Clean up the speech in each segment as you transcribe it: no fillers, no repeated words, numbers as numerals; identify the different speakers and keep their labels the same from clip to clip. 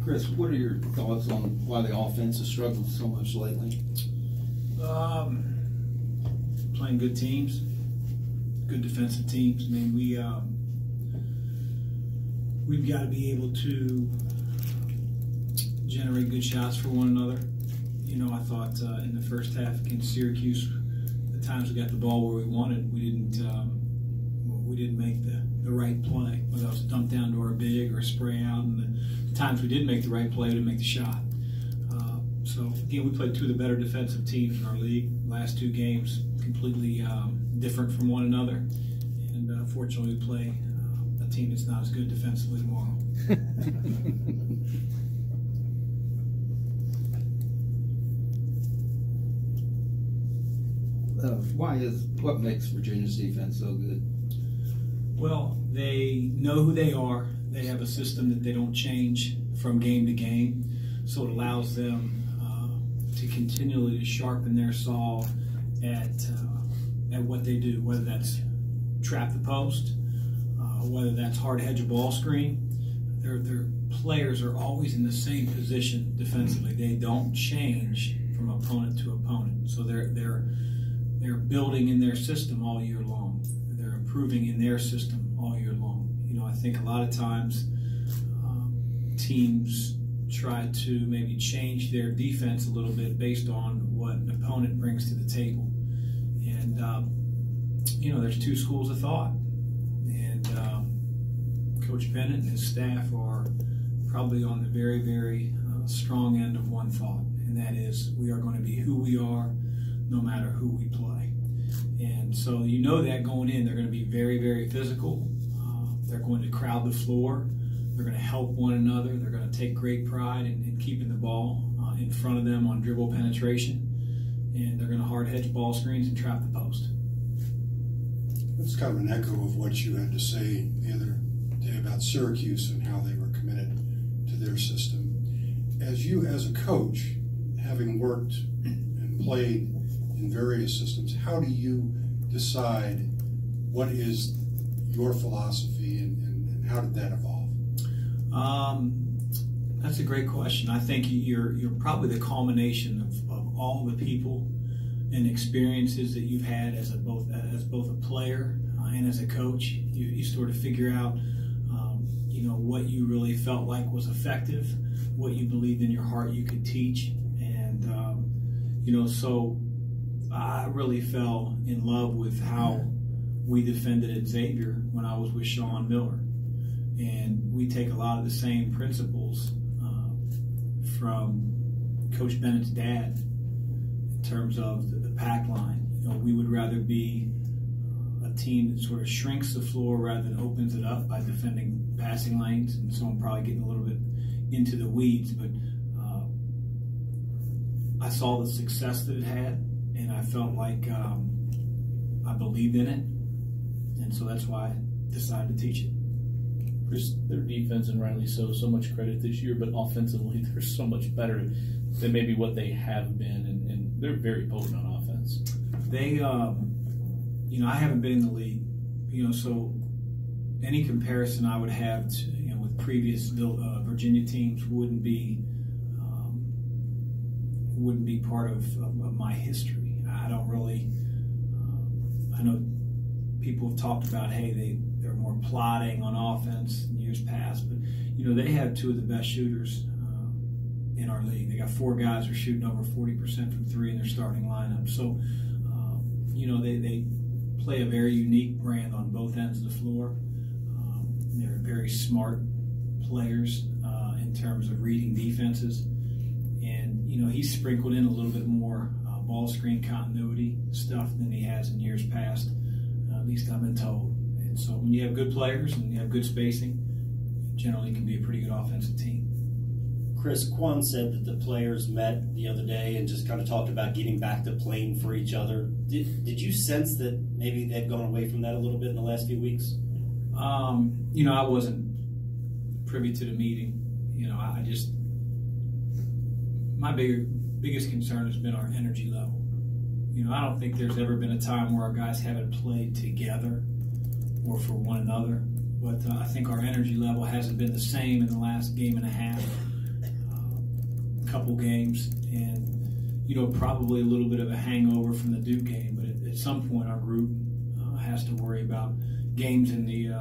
Speaker 1: Chris, what are your thoughts on why the offense has struggled so much lately?
Speaker 2: Playing good teams, good defensive teams. I mean, we've got to be able to generate good shots for one another. You know, I thought in the first half against Syracuse, the times we got the ball where we wanted, we didn't make the right play, whether it was dumped down to our big or spray out. And the times we did make the right play, we didn't make the shot. So again, we played two of the better defensive teams in our league. Last two games completely different from one another, and fortunately, we play a team that's not as good defensively tomorrow.
Speaker 1: What makes Virginia's defense so good?
Speaker 2: Well, they know who they are. They have a system that they don't change from game to game, so it allows them to continually sharpen their saw at what they do, whether that's trap the post, whether that's hard hedge a ball screen. Their players are always in the same position defensively. They don't change from opponent to opponent. So they're building in their system all year long. They're improving in their system all year long. You know, I think a lot of times teams try to maybe change their defense a little bit based on what an opponent brings to the table. And, you know, there's two schools of thought. And Coach Bennett and his staff are probably on the very, very strong end of one thought, and that is we are going to be who we are no matter who we play. And so you know that going in, they're going to be very, very physical. They're going to crowd the floor. They're going to help one another. They're going to take great pride in keeping the ball in front of them on dribble penetration. And they're going to hard hedge ball screens and trap the post.
Speaker 3: That's kind of an echo of what you had to say the other day about Syracuse and how they were committed to their system. As you, as a coach, having worked and played in various systems, how do you decide what is your philosophy and how did that evolve?
Speaker 2: That's a great question. I think you're probably the culmination of all the people and experiences that you've had as both a player and as a coach. You sort of figure out you know, what you really felt like was effective, what you believed in your heart you could teach, and you know, so I really fell in love with how we defended at Xavier when I was with Sean Miller. And we take a lot of the same principles from Coach Bennett's dad in terms of the pack line. You know, we would rather be a team that sort of shrinks the floor rather than opens it up by defending passing lanes. And so I'm probably getting a little bit into the weeds, but I saw the success that it had, and I felt like I believed in it, and so that's why I decided to teach it.
Speaker 4: Chris, their defense, and rightly so much credit this year, but offensively they're so much better than maybe what they have been, and they're very potent on offense. They,
Speaker 2: you know, I haven't been in the league, you know, so any comparison I would have to, you know, with previous Virginia teams wouldn't be part of my history. I don't really, I know people have talked about, hey, they're more plotting on offense in years past, but you know, they have two of the best shooters in our league. They got four guys who are shooting over 40% from three in their starting lineup. So you know, they play a very unique brand on both ends of the floor. They're very smart players in terms of reading defenses, and you know, he's sprinkled in a little bit more ball screen continuity stuff than he has in years past. At least I've been told. And so when you have good players and you have good spacing, it generally can be a pretty good offensive team.
Speaker 5: Chris, Quan said that the players met the other day and just kind of talked about getting back to playing for each other. Did you sense that maybe they've gone away from that a little bit in the last few weeks?
Speaker 2: You know, I wasn't privy to the meeting. You know, I just, my biggest concern has been our energy level. You know, I don't think there's ever been a time where our guys haven't played together or for one another. But I think our energy level hasn't been the same in the last game and a half. couple games, and probably a little bit of a hangover from the Duke game. But at some point, our group has to worry about games in the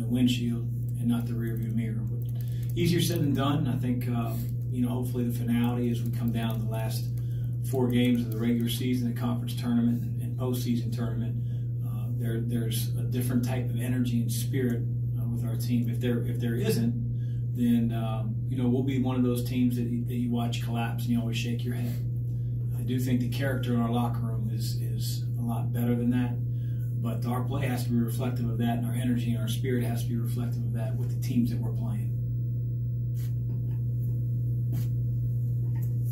Speaker 2: windshield and not the rearview mirror. But easier said than done. I think hopefully the finality as we come down to the last 4 games of the regular season, the conference tournament, and postseason tournament. There's a different type of energy and spirit with our team. If there isn't, then we'll be one of those teams that you watch collapse and you always shake your head. I do think the character in our locker room is a lot better than that, but our play has to be reflective of that, and our energy and our spirit has to be reflective of that with the teams that we're playing.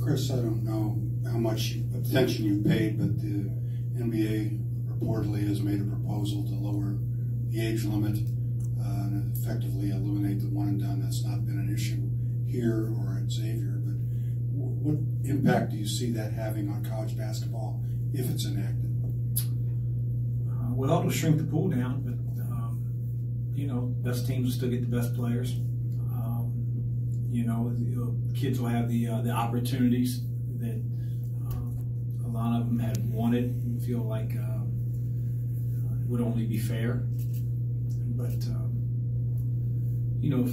Speaker 3: Chris, I don't know how much attention you paid, but the NBA reportedly has made a proposal to lower the age limit and effectively eliminate the one and done. That's not been an issue here or at Xavier, but what impact do you see that having on college basketball if it's enacted?
Speaker 2: Well, it'll shrink the pool down, but best teams will still get the best players. Kids will have the opportunities that a lot of them had wanted and feel like would only be fair. But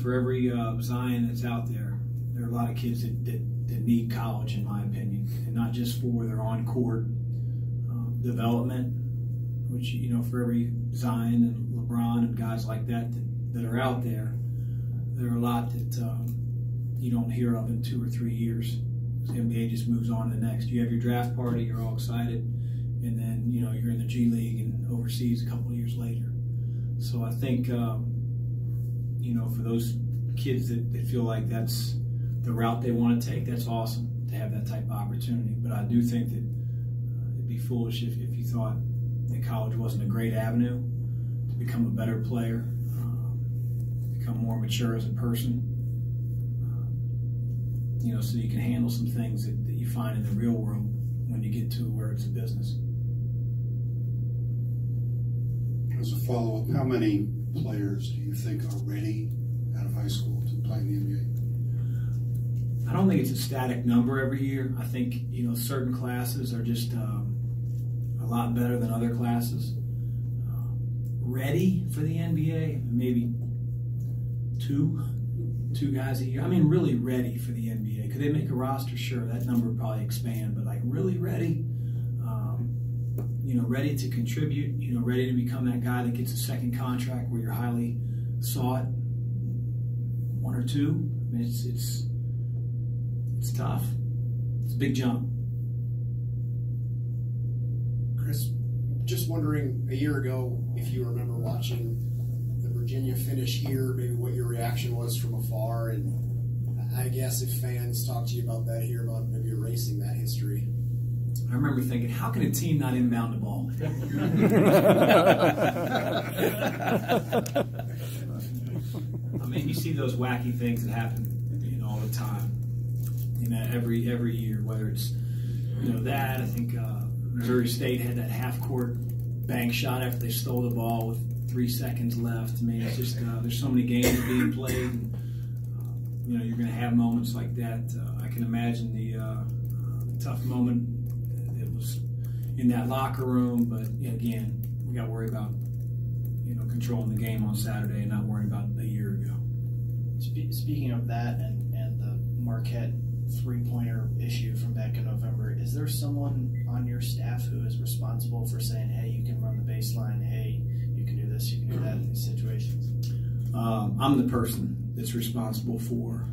Speaker 2: for every Zion that's out there, there are a lot of kids that need college, in my opinion, and not just for their on-court development, which for every Zion and LeBron and guys like that are out there, there are a lot that you don't hear of in 2 or 3 years. The NBA just moves on to the next. You have your draft party, you're all excited, and then you're in the G League and overseas a couple of years later. So I think for those kids that feel like that's the route they want to take, that's awesome to have that type of opportunity. But I do think that it'd be foolish if you thought that college wasn't a great avenue to become a better player, become more mature as a person, so you can handle some things that you find in the real world when you get to where it's a business.
Speaker 3: As a follow-up, how many players do you think are ready out of high school to play in the NBA?
Speaker 2: I don't think it's a static number every year. I think certain classes are just a lot better than other classes. Ready for the NBA, maybe two guys a year. I mean, really ready for the NBA. Could they make a roster? Sure, that number would probably expand, but like really ready. Ready to contribute. Ready to become that guy that gets a second contract where you're highly sought. 1 or 2. I mean, it's tough. It's a big jump.
Speaker 6: Chris, just wondering, a year ago, if you remember watching the Virginia finish here, maybe what your reaction was from afar, and I guess if fans talk to you about that here, about maybe erasing that history.
Speaker 2: I remember thinking, how can a team not inbound the ball? I mean, you see those wacky things that happen, all the time. Every year, whether it's that. I think Missouri State had that half-court bank shot after they stole the ball with 3 seconds left. I mean, it's just there's so many games being played. And, you're going to have moments like that. I can imagine the tough moment that was in that locker room. But again, we got to worry about controlling the game on Saturday and not worrying about a year ago.
Speaker 7: Speaking of that and the Marquette three-pointer issue from back in November, is there someone on your staff who is responsible for saying, hey, you can run the baseline, hey, you can do this, you can do that in these situations?
Speaker 2: I'm the person that's responsible for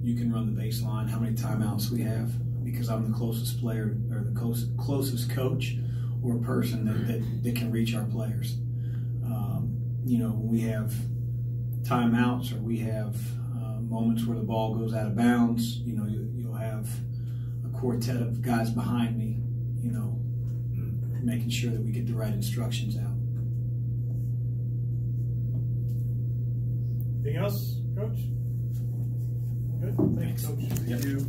Speaker 2: you can run the baseline, how many timeouts we have, because I'm the closest player or the closest coach or person that can reach our players. When we have timeouts or we have moments where the ball goes out of bounds, you'll have a quartet of guys behind me, making sure that we get the right instructions out.
Speaker 8: Anything else, Coach? Good. Thanks, Coach.
Speaker 2: Yep.
Speaker 8: Thank you.